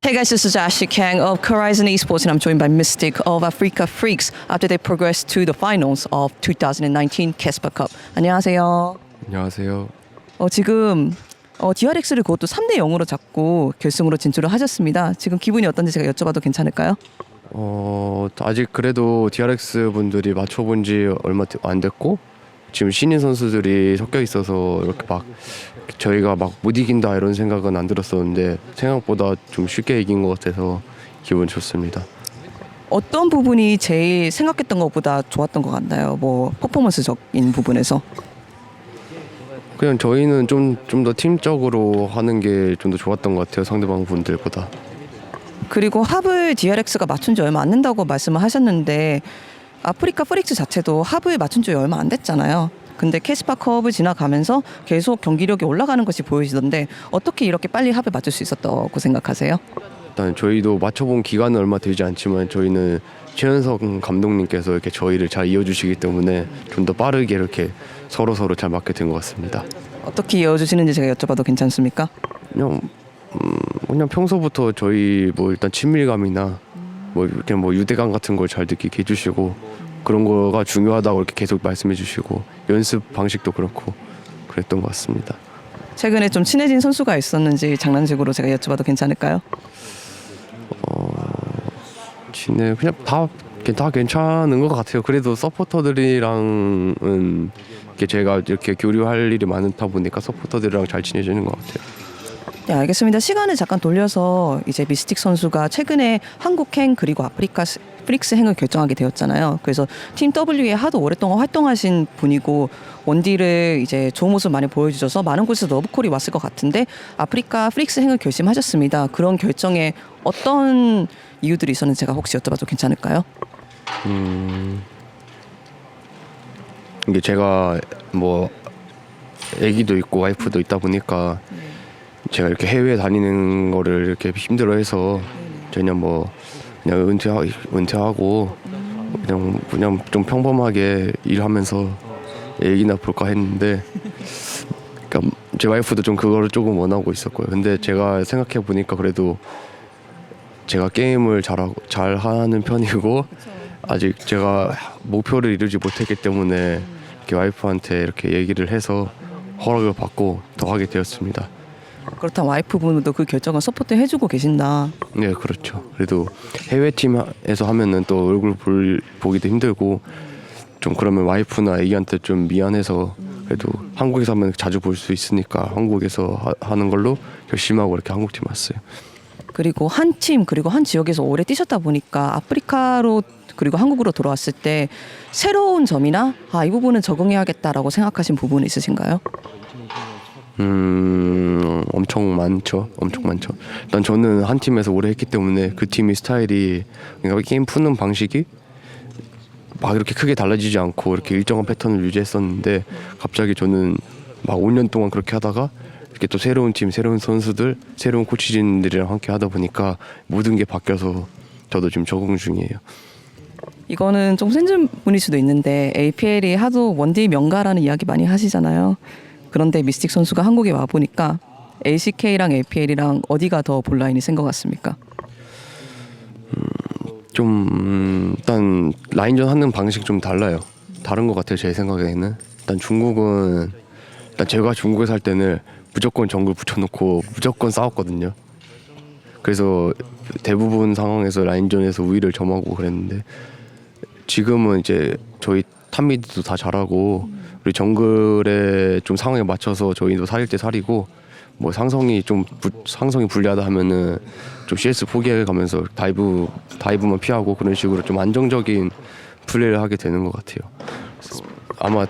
Hey guys, this is Ashley Kang of Horizon Esports and I'm joined by Mystic of Africa Freaks after they progressed to the finals of 2019 Casper Cup. 안녕하세요. 안녕하세요. 지금 DRX를 그것도 3대 0으로 잡고 결승으로 진출을 하셨습니다. 지금 기분이 어떤지 제가 여쭤봐도 괜찮을까요? 아직 그래도 DRX 분들이 맞춰본 지 얼마 안 됐고 지금 신인 선수들이 섞여 있어서 이렇게 막 저희가 막 못 이긴다 이런 생각은 안 들었었는데 생각보다 좀 쉽게 이긴 것 같아서 기분 좋습니다. 어떤 부분이 제일 생각했던 것보다 좋았던 것 같나요? 뭐 퍼포먼스적인 부분에서? 그냥 저희는 좀 더 팀적으로 하는 게 좀 더 좋았던 것 같아요. 상대방 분들보다. 그리고 합을 DRX가 맞춘 지 얼마 안 된다고 말씀을 하셨는데 아프리카 프릭스 자체도 합을 맞춘 지 얼마 안 됐잖아요. 근데 캐스파컵을 지나가면서 계속 경기력이 올라가는 것이 보이시던데 어떻게 이렇게 빨리 합을 맞출 수 있었다고 생각하세요? 일단 저희도 맞춰본 기간은 얼마 되지 않지만 저희는 최현석 감독님께서 이렇게 저희를 잘 이어주시기 때문에 좀 더 빠르게 이렇게 서로 잘 맞게 된 것 같습니다. 어떻게 이어주시는지 제가 여쭤봐도 괜찮습니까? 그냥 평소부터 저희 뭐 일단 친밀감이나 뭐 이렇게 뭐 유대감 같은 걸 잘 느끼게 해주시고 그런 거가 중요하다고 이렇게 계속 말씀해 주시고 연습 방식도 그렇고 그랬던 것 같습니다. 최근에 좀 친해진 선수가 있었는지 장난식으로 제가 여쭤봐도 괜찮을까요? 그냥 다 괜찮은 것 같아요. 그래도 서포터들이랑은 이렇게 제가 이렇게 교류할 일이 많다 보니까 서포터들이랑 잘 지내지는 것 같아요. 네, 알겠습니다. 시간을 잠깐 돌려서 이제 미스틱 선수가 최근에 한국행 그리고 아프리카 프릭스 행을 결정하게 되었잖아요. 그래서 팀 W에 하도 오랫동안 활동하신 분이고 원딜을 이제 좋은 모습 많이 보여주셔서 많은 곳에서 러브콜이 왔을 것 같은데 아프리카 프릭스 행을 결심하셨습니다. 그런 결정에 어떤 이유들이 있었는지 제가 혹시 여쭤봐도 괜찮을까요? 이게 제가 뭐 아기도 있고 와이프도 있다 보니까 제가 이렇게 해외 다니는 거를 이렇게 힘들어해서 그냥 은퇴하고 그냥 좀 평범하게 일하면서 애기나 볼까 했는데 그러니까 제 와이프도 좀 그거를 조금 원하고 있었고요. 근데 제가 생각해 보니까 그래도 제가 게임을 잘 하는 편이고 아직 제가 목표를 이루지 못했기 때문에 이렇게 와이프한테 이렇게 얘기를 해서 허락을 받고 더 하게 되었습니다. 그렇다면 와이프분도 그 결정을 서포트 해주고 계신다. 네, 그렇죠. 그래도 해외 팀에서 하면은 또 얼굴 보기도 힘들고 좀 그러면 와이프나 애기한테 좀 미안해서 그래도 한국에서 하면 자주 볼 수 있으니까 한국에서 하는 걸로 결심하고 이렇게 한국 팀 왔어요. 그리고 한 팀 그리고 한 지역에서 오래 뛰셨다 보니까 아프리카로 그리고 한국으로 돌아왔을 때 새로운 점이나 이 부분은 적응해야겠다라고 생각하신 부분이 있으신가요? 엄청 많죠. 일단 저는 한 팀에서 오래 했기 때문에 그 팀의 스타일이 그러니까 게임 푸는 방식이 막 이렇게 크게 달라지지 않고 이렇게 일정한 패턴을 유지했었는데 갑자기 저는 막 5년 동안 그렇게 하다가 이렇게 또 새로운 팀, 새로운 선수들, 새로운 코치진들이랑 함께 하다 보니까 모든 게 바뀌어서 저도 지금 적응 중이에요. 이거는 좀 센 질문일 수도 있는데 APL이 하도 원딜 명가라는 이야기 많이 하시잖아요. 그런데 미스틱 선수가 한국에 와 보니까 LCK랑 APL이랑 어디가 더 본라인이 센 것 같습니까? 일단 라인전 하는 방식이 좀 다른 것 같아요. 제 생각에는 일단 중국은 제가 중국에 살 때는 무조건 정글 붙여놓고 무조건 싸웠거든요. 그래서 대부분 상황에서 라인전에서 우위를 점하고 그랬는데 지금은 이제 저희 탑미드도 다 잘하고 우리 정글에 좀 상황에 맞춰서 저희도 살릴 때 살이고 뭐 상성이 불리하다 하면은 좀 CS 포기해 가면서 다이브만 피하고 그런 식으로 좀 안정적인 플레이를 하게 되는 것 같아요. 아마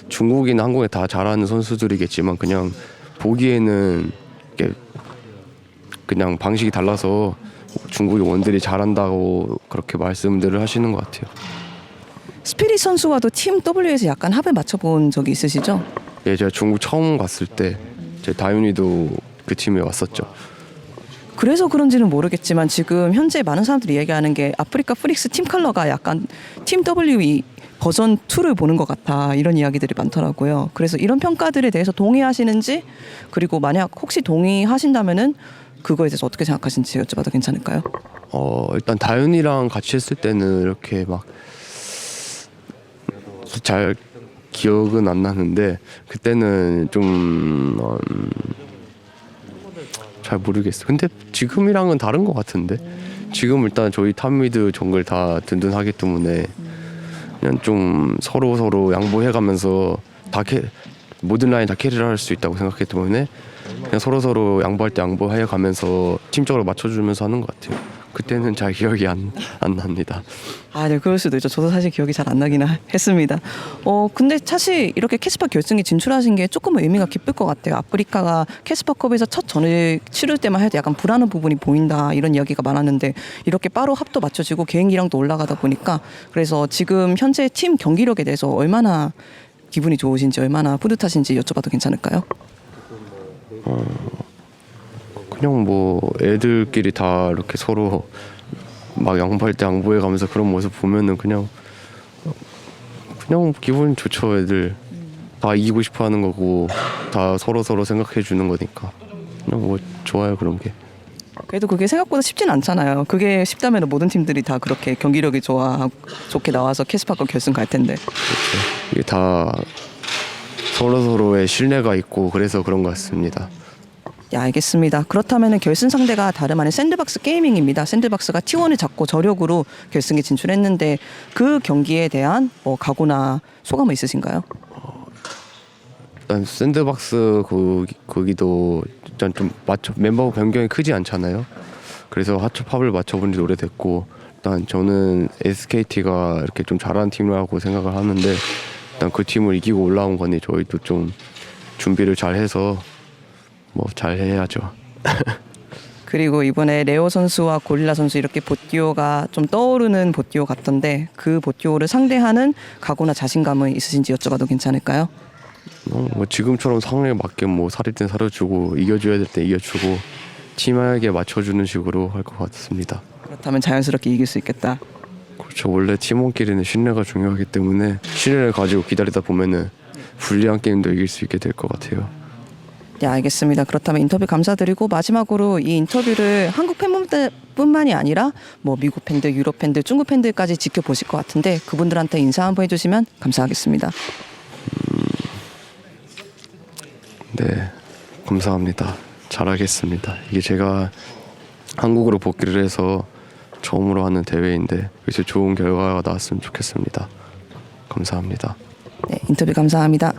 중국이나 한국에 다 잘하는 선수들이겠지만 그냥 보기에는 그냥 방식이 달라서 중국의 원들이 잘한다고 그렇게 말씀들을 하시는 것 같아요. 스피릿 선수와도 팀 W에서 약간 합을 맞춰본 적이 있으시죠? 예, 제가 중국 처음 갔을 때 제 다윤이도 그 팀에 왔었죠. 그래서 그런지는 모르겠지만 지금 현재 많은 사람들이 얘기하는 게 아프리카 프릭스 팀 컬러가 약간 팀 W 버전 2를 보는 것 같아 이런 이야기들이 많더라고요. 그래서 이런 평가들에 대해서 동의하시는지 그리고 만약 혹시 동의하신다면은 그거에 대해서 어떻게 생각하시는지 여쭤봐도 괜찮을까요? 일단 다윤이랑 같이 했을 때는 이렇게 막 잘 기억은 안 나는데 그때는 좀 잘 모르겠어. 근데 지금이랑은 다른 것 같은데 지금 일단 저희 탑미드 정글 다 든든하기 때문에 그냥 좀 서로 양보해가면서 모든 라인 다 캐리를 할 수 있다고 생각했기 때문에 그냥 서로 양보할 때 양보해가면서 팀적으로 맞춰주면서 하는 것 같아요. 그때는 잘 기억이 안 납니다. 아, 네, 그럴 수도 있죠. 저도 사실 기억이 잘 안 나긴 했습니다. 근데 사실 이렇게 캐스파 결승에 진출하신 게 조금은 의미가 깊을 것 같아요. 아프리카가 캐스파컵에서 첫 전을 치를 때만 해도 약간 불안한 부분이 보인다 이런 이야기가 많았는데 이렇게 바로 합도 맞춰지고 개인기량도 올라가다 보니까 그래서 지금 현재 팀 경기력에 대해서 얼마나 기분이 좋으신지 얼마나 뿌듯하신지 여쭤봐도 괜찮을까요? 그냥 뭐 애들끼리 다 이렇게 서로 막 양보할 때 양보해가면서 그런 모습 보면은 그냥 기분 좋죠. 애들 다 이기고 싶어하는 거고 다 서로 생각해 주는 거니까 그냥 뭐 좋아요 그런 게. 그래도 그게 생각보다 쉽진 않잖아요. 그게 쉽다면 모든 팀들이 다 그렇게 경기력이 좋게 나와서 캐스파컵 결승 갈 텐데. 그렇죠. 이게 다 서로의 신뢰가 있고 그래서 그런 것 같습니다. 네, 알겠습니다. 그렇다면 결승 상대가 다름 아닌 샌드박스 게이밍입니다. 샌드박스가 T1을 잡고 저력으로 결승에 진출했는데 그 경기에 대한 각오나 소감은 있으신가요? 일단 샌드박스 거기도 일단 좀 멤버 변경이 크지 않잖아요. 그래서 합을 맞춰본 지 오래됐고 일단 저는 SKT가 이렇게 좀 잘하는 팀이라고 생각을 하는데 일단 그 팀을 이기고 올라온 거니 저희도 좀 준비를 잘해서 뭐 잘해야죠. 그리고 이번에 레오 선수와 고릴라 선수 이렇게 보티오가 좀 떠오르는 보티오 같던데 그 보티오를 상대하는 각오나 자신감은 있으신지 여쭤봐도 괜찮을까요? 뭐 지금처럼 상황에 맞게 뭐 살릴 땐 살려주고 이겨줘야 될 때 이겨주고 팀하게 맞춰주는 식으로 할 것 같습니다. 그렇다면 자연스럽게 이길 수 있겠다. 그렇죠. 원래 팀원끼리는 신뢰가 중요하기 때문에 신뢰를 가지고 기다리다 보면은 불리한 게임도 이길 수 있게 될 것 같아요. 네, 알겠습니다. 그렇다면 인터뷰 감사드리고 마지막으로 이 인터뷰를 한국 팬분들뿐만이 아니라 뭐 미국 팬들, 유럽 팬들, 중국 팬들까지 지켜보실 것 같은데 그분들한테 인사 한번 해주시면 감사하겠습니다. 네, 감사합니다. 잘하겠습니다. 이게 제가 한국으로 복귀를 해서 처음으로 하는 대회인데 그래서 좋은 결과가 나왔으면 좋겠습니다. 감사합니다. 네, 인터뷰 감사합니다.